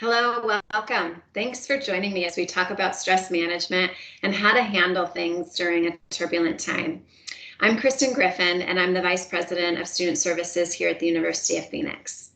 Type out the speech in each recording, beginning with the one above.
Hello, welcome. Thanks for joining me as we talk about stress management and how to handle things during a turbulent time. I'm Kristen Griffin, and I'm the Vice President of Student Services here at the University of Phoenix.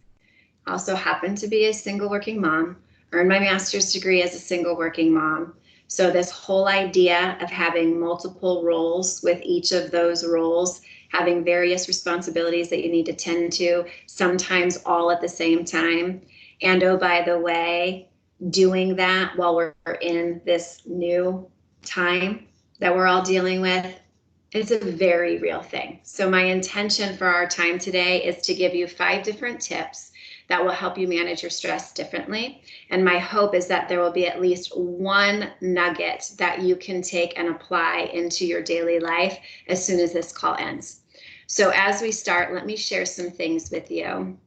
I also happen to be a single working mom, earned my master's degree as a single working mom. So this whole idea of having multiple roles, with each of those roles having various responsibilities that you need to tend to, sometimes all at the same time. And oh, by the way, doing that while we're in this new time that we're all dealing with, it's a very real thing. So my intention for our time today is to give you 5 different tips that will help you manage your stress differently. And my hope is that there will be at least one nugget that you can take and apply into your daily life as soon as this call ends. So as we start, let me share some things with you.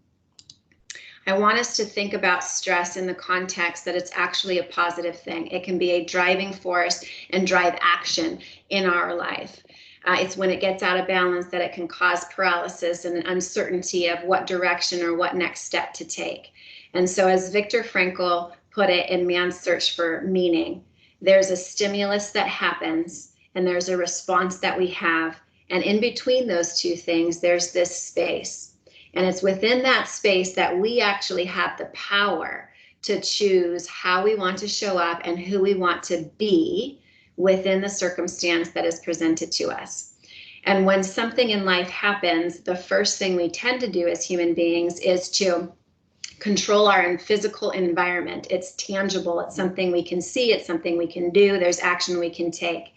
I want us to think about stress in the context that it's actually a positive thing. It can be a driving force and drive action in our life. It's when it gets out of balance that it can cause paralysis and uncertainty of what direction or what next step to take. And so as Viktor Frankl put it in Man's Search for Meaning, there's a stimulus that happens and there's a response that we have. And in between those two things, there's this space. And it's within that space that we actually have the power to choose how we want to show up and who we want to be within the circumstance that is presented to us. And when something in life happens, the first thing we tend to do as human beings is to control our physical environment. It's tangible. It's something we can see. It's something we can do. There's action we can take.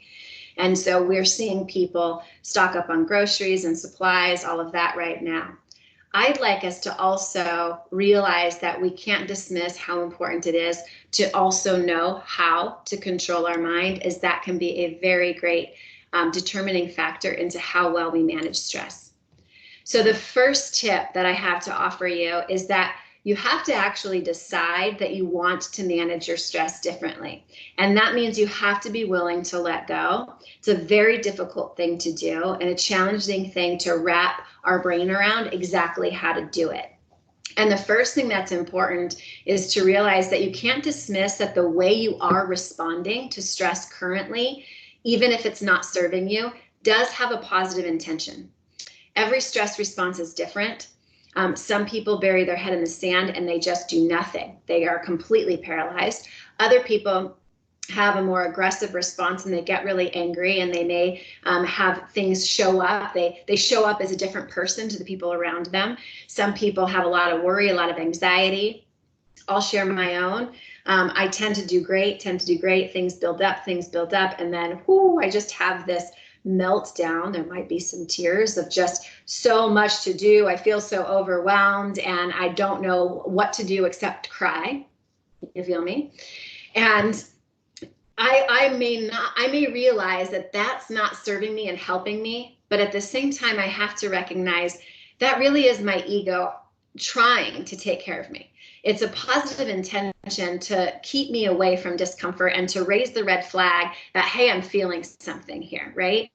And so we're seeing people stock up on groceries and supplies, all of that right now. I'd like us to also realize that we can't dismiss how important it is to also know how to control our mind, as that can be a very great determining factor into how well we manage stress. So the first tip that I have to offer you is that you have to actually decide that you want to manage your stress differently. And that means you have to be willing to let go. It's a very difficult thing to do and a challenging thing to wrap our brain around exactly how to do it. And the first thing that's important is to realize that you can't dismiss that the way you are responding to stress currently, even if it's not serving you, does have a positive intention. Every stress response is different. Some people bury their head in the sand and they just do nothing. They are completely paralyzed. Other people have a more aggressive response and they get really angry and they may have things show up. They show up as a different person to the people around them. Some people have a lot of worry, a lot of anxiety. I'll share my own. I tend to do great. Things build up, and then I just have this meltdown. There might be some tears of just so much to do. I feel so overwhelmed and I don't know what to do except cry. You feel me? And I may realize that that's not serving me and helping me, but at the same time, I have to recognize that really is my ego trying to take care of me. It's a positive intention to keep me away from discomfort and to raise the red flag that, hey, I'm feeling something here, right?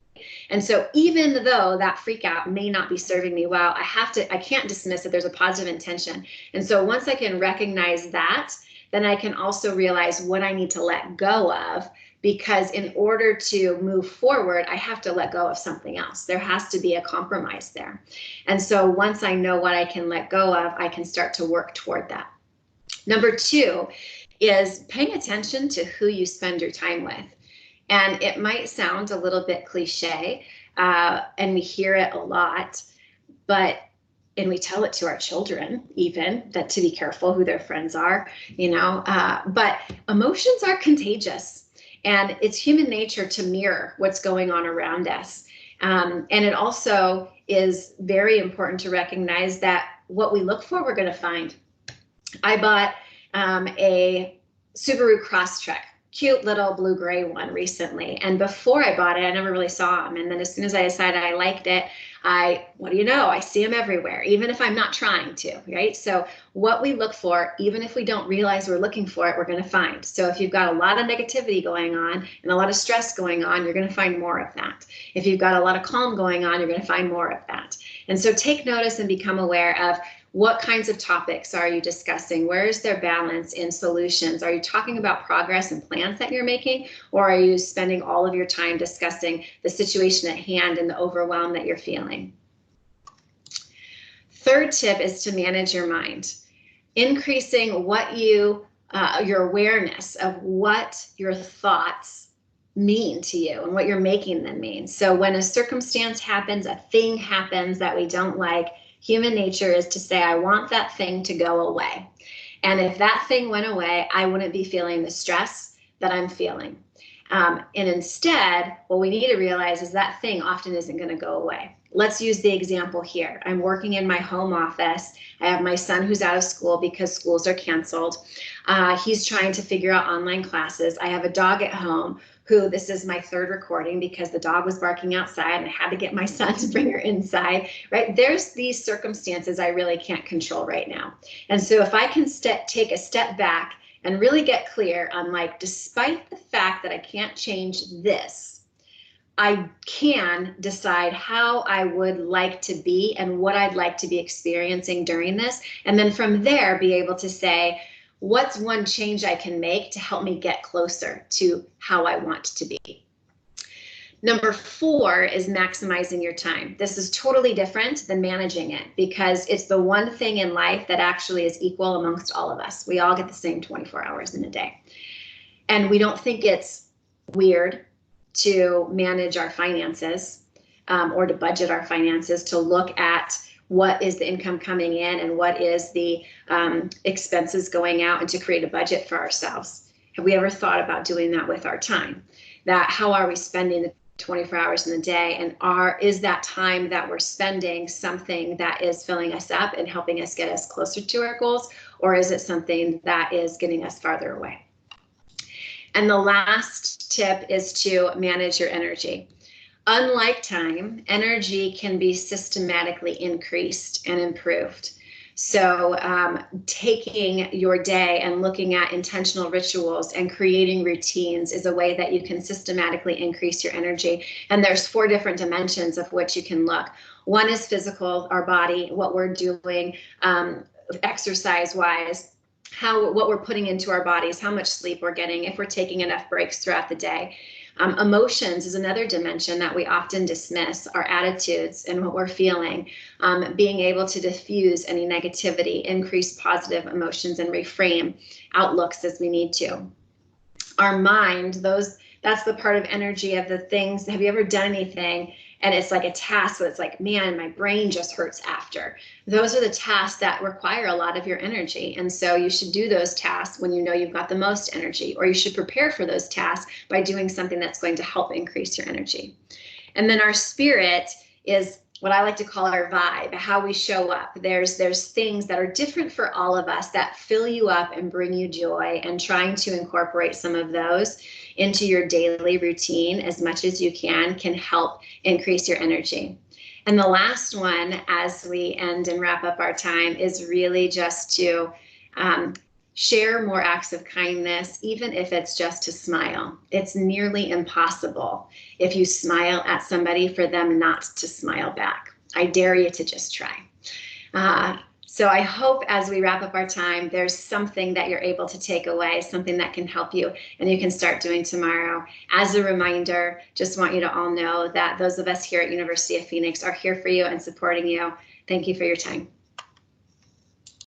And so even though that freak out may not be serving me well, I can't dismiss that there's a positive intention. And so once I can recognize that, then I can also realize what I need to let go of, because in order to move forward, I have to let go of something else. There has to be a compromise there. And so once I know what I can let go of, I can start to work toward that. Number 2 is paying attention to who you spend your time with. And it might sound a little bit cliche, and we hear it a lot, and we tell it to our children even, that to be careful who their friends are, but emotions are contagious, and it's human nature to mirror what's going on around us. And it also is very important to recognize that what we look for, we're going to find. I bought a Subaru Crosstrek, cute little blue-gray one recently. And before I bought it, I never really saw them. And then as soon as I decided I liked it, I see them everywhere, even if I'm not trying to, right? So what we look for, even if we don't realize we're looking for it, we're going to find. So if you've got a lot of negativity going on and a lot of stress going on, you're going to find more of that. If you've got a lot of calm going on, you're going to find more of that. And so take notice and become aware of What kinds of topics are you discussing? Where is there balance in solutions? Are you talking about progress and plans that you're making, or are you spending all of your time discussing the situation at hand and the overwhelm that you're feeling? Third tip is to manage your mind. Increasing what your awareness of what your thoughts mean to you and what you're making them mean. So when a circumstance happens, a thing happens that we don't like, human nature is to say, I want that thing to go away. And if that thing went away, I wouldn't be feeling the stress that I'm feeling. And instead, what we need to realize is that thing often isn't going to go away. Let's use the example here. I'm working in my home office. I have my son who's out of school because schools are canceled. He's trying to figure out online classes. I have a dog at home who, this is my third recording because the dog was barking outside and I had to get my son to bring her inside, right? There's these circumstances I really can't control right now. And so if I can take a step back and really get clear on, like, despite the fact that I can't change this, I can decide how I would like to be and what I'd like to be experiencing during this. And then from there, be able to say, what's one change I can make to help me get closer to how I want to be? Number 4 is maximizing your time. This is totally different than managing it because it's the one thing in life that actually is equal amongst all of us. We all get the same 24 hours in a day. And we don't think it's weird to manage our finances or to budget our finances, to look at what is the income coming in and what is the expenses going out, and to create a budget for ourselves. Have we ever thought about doing that with our time? That how are we spending the 24 hours in the day, and is that time that we're spending something that is filling us up and helping us get us closer to our goals, or is it something that is getting us farther away? And the last tip is to manage your energy. Unlike time, energy can be systematically increased and improved. So taking your day and looking at intentional rituals and creating routines is a way that you can systematically increase your energy. And there's 4 different dimensions of which you can look. One is physical, our body, what we're doing exercise-wise, what we're putting into our bodies, how much sleep we're getting, if we're taking enough breaks throughout the day. Emotions is another dimension that we often dismiss, our attitudes and what we're feeling, being able to diffuse any negativity, increase positive emotions, and reframe outlooks as we need to. Our mind, that's the part of energy of the things. Have you ever done anything and it's like a task that's like, man, my brain just hurts after? Those are the tasks that require a lot of your energy. And so you should do those tasks when you know you've got the most energy, or you should prepare for those tasks by doing something that's going to help increase your energy. And then our spirit is what I like to call our vibe, how we show up. There's things that are different for all of us that fill you up and bring you joy, and trying to incorporate some of those into your daily routine as much as you can help increase your energy. And the last one, as we end and wrap up our time, is really just to share more acts of kindness, even if it's just to smile. It's nearly impossible if you smile at somebody for them not to smile back. I dare you to just try. So I hope as we wrap up our time, there's something that you're able to take away, something that can help you and you can start doing tomorrow. As a reminder, just want you to all know that those of us here at University of Phoenix are here for you and supporting you. Thank you for your time.